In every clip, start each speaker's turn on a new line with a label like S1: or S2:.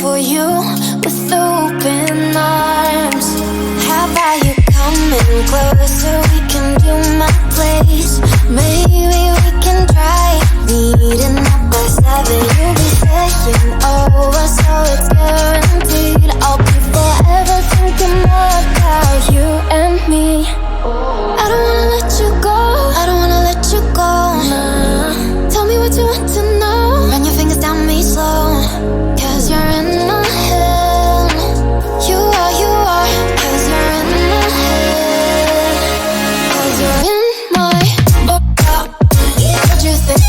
S1: for you with open arms. How about you coming closer? We can do my place. Maybe we can try meeting up by 7. You'll be saying over, so it's guaranteed. I'll be forever thinking more about you and me. I don't wanna let you go, I don't wanna let you go. Tell me what you want to know. Run your fingers down me slow, 'cause you're in my head. You are, 'cause you're in my head. 'Cause you're in my what you think?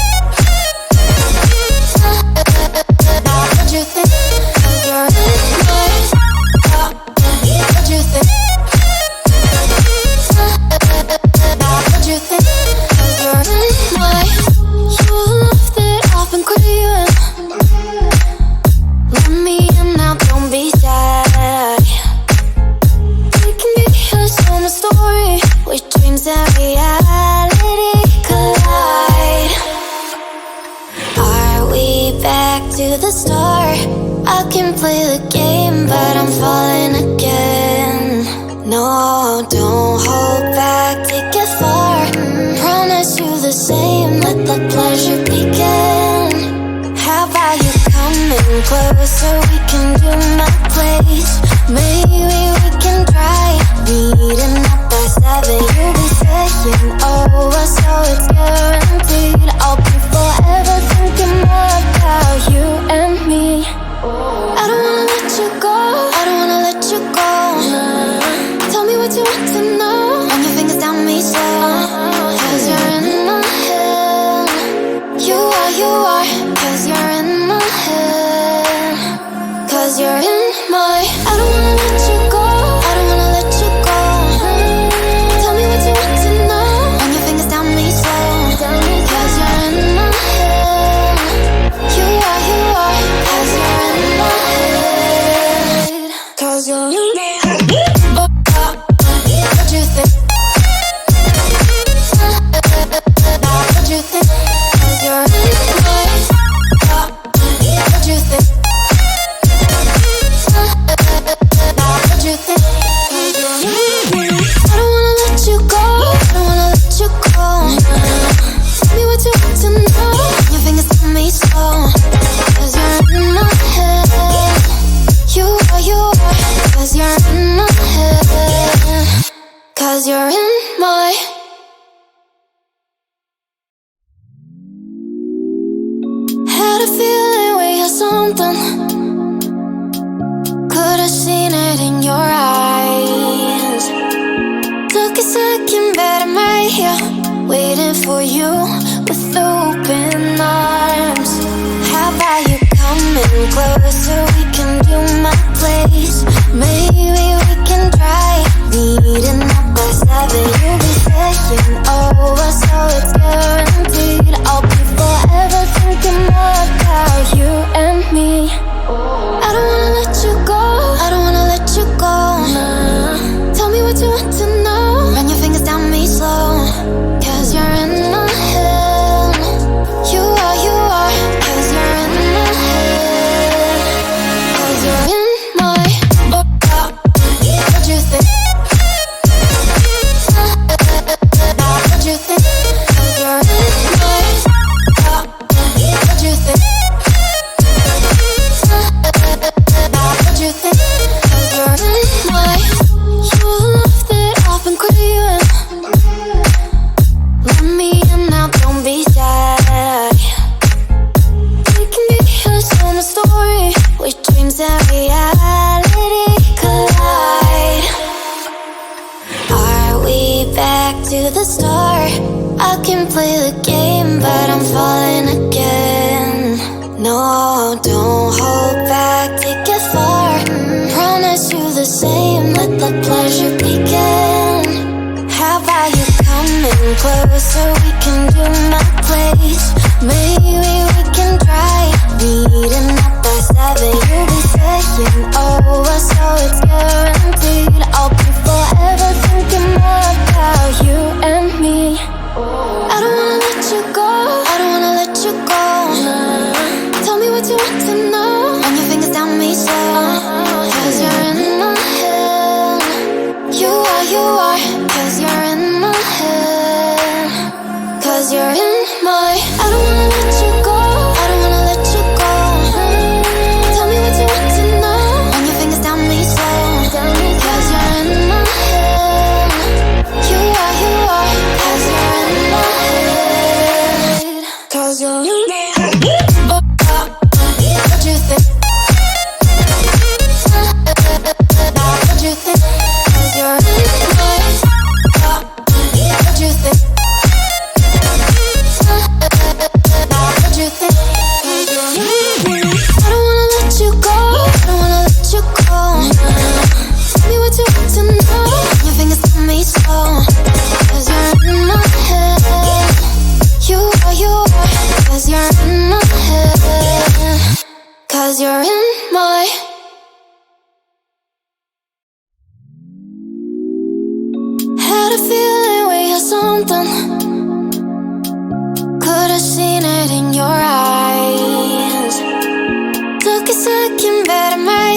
S1: What you think? 'Cause you're in my what you think? What you think? 'Cause you're in my you love that I've been craving. Let me in now, don't be shy. We can be a summer story where dreams and reality collide. Are we back to the start? I can play the game, but I'm falling again. No, don't hold back, take it far. Promise you the same, let the pleasure begin. How about you coming closer? We can do my place. Maybe we can try meeting up by 7. You'll be saying over, so it's guaranteed. I'll be forever thinking more about you and me. I don't wanna let you go, I don't wanna let you go. Tell me what you want to know. Run your fingers down me slow, 'cause you're in my head. You are, 'cause you're in my head. 'Cause you're in my I don't wanna let you go, I don't wanna let you go. Tell me what you want to know. Run your fingers down me slow, 'cause you're in my head. You are, 'cause you're in my head. 'Cause you're in my head. What you think? What you think? 'Cause you're in my what you think? What you think? 'Cause you're in my I don't wanna let you go, I don't wanna let you go. Tell me what you want to know. Your fingers on me slow, 'cause you're in my head. You are, 'cause you're in my head. 'Cause you're in my had a feeling we had something. Could've seen it in your eyes. Took a second, but I'm right here, waiting for you with open arms. How about you coming closer? We can do my place. Maybe we can try meeting up by 7. You'll be saying over, so it's guaranteed. I'll be forever thinking more about you and me. I don't wanna let you go, I don't wanna let you go. Tell me what you want to know. Run your fingers down me slow, 'cause you're in my head. You are, 'cause you're in my head. 'Cause you're in my what you think? What you think? 'Cause you're in my what you think? What you think? 'Cause you're in my you love that I've been craving. Let me in now, don't be shy. We can be a summer story where dreams and reality collide. Are we back to the start? I can play the game, but I'm falling again. No, don't hold back, take it far. Promise you the same, let the pleasure begin. How about you coming closer? We can do my place. Maybe we can try meeting up by 7. You'll be saying over, so it's guaranteed. I'll be forever thinking more about you and me. I don't wanna let you go, I don't wanna let you go. Tell me what you want to know. Run your fingers down me slow,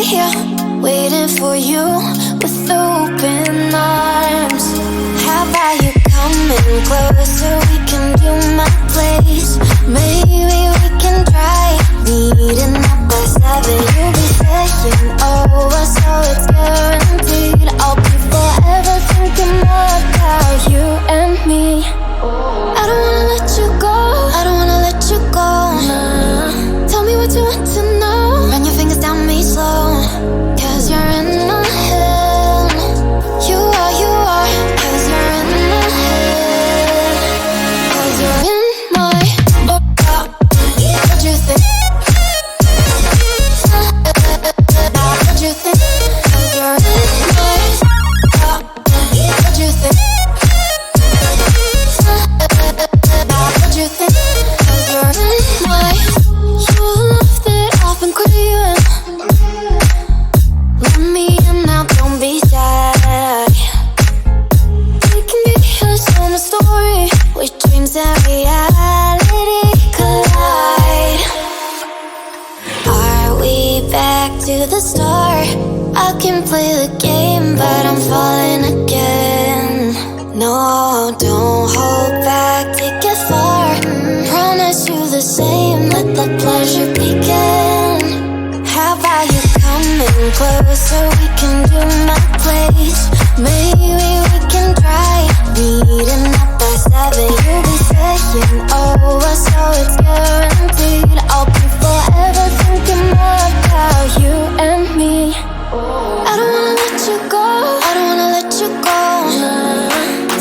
S1: here, waiting for you with open arms. How about you coming closer? We can do my place. Maybe we can try meeting up by 7. You'll be saying over, so it's guaranteed. I'll be forever thinking more about you and me. I don't wanna let you go, I don't wanna let you go. Tell me what you want to know. Run your fingers down me slow, 'cause you're in my head. You are, 'cause you're in my head. 'Cause you're in my what you think? What you think? 'Cause you're in my what you think? What you think? 'Cause you're in my you love that I've been craving. Let me in now, don't be shy. We can be a summer story where dreams and reality collide. Are we back to the start? I can play the game, but I'm falling again. No, don't hold back, take it far. Promise you the same, let the pleasure begin. How about you coming closer? We can do my place. Maybe we can try meeting up by 7. You'll be saying over, so it's guaranteed. I'll be forever thinking more about you and me. I don't wanna let you go, I don't wanna let you go.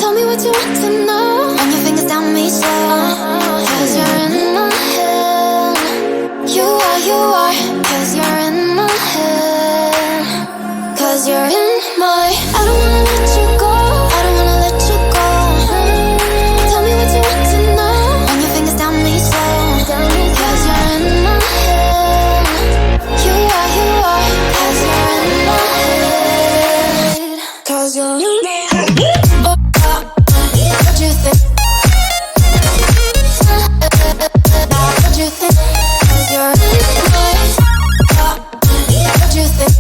S1: Tell me what you want to know. Run your fingers down me slow, 'cause you're in my head. You are, 'cause you're in my head. 'Cause you're in my I don't wanna let you go, I don't wanna let you go. Tell me what you want to know. Run your fingers down me slow, 'cause you're in my head. You are, 'cause you're in my head. 'Cause you're in my head. What you think? What you think? 'Cause you're in my what you think?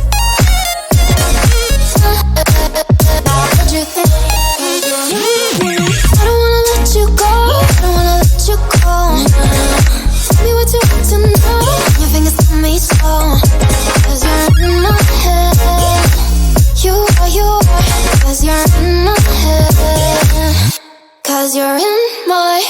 S1: What you think? 'Cause you're in I don't wanna let you go, I don't wanna let you go. Tell me what you want to know. Your fingers on me slow, 'cause you're in my head. You are, 'cause you're in my head. 'Cause you're in my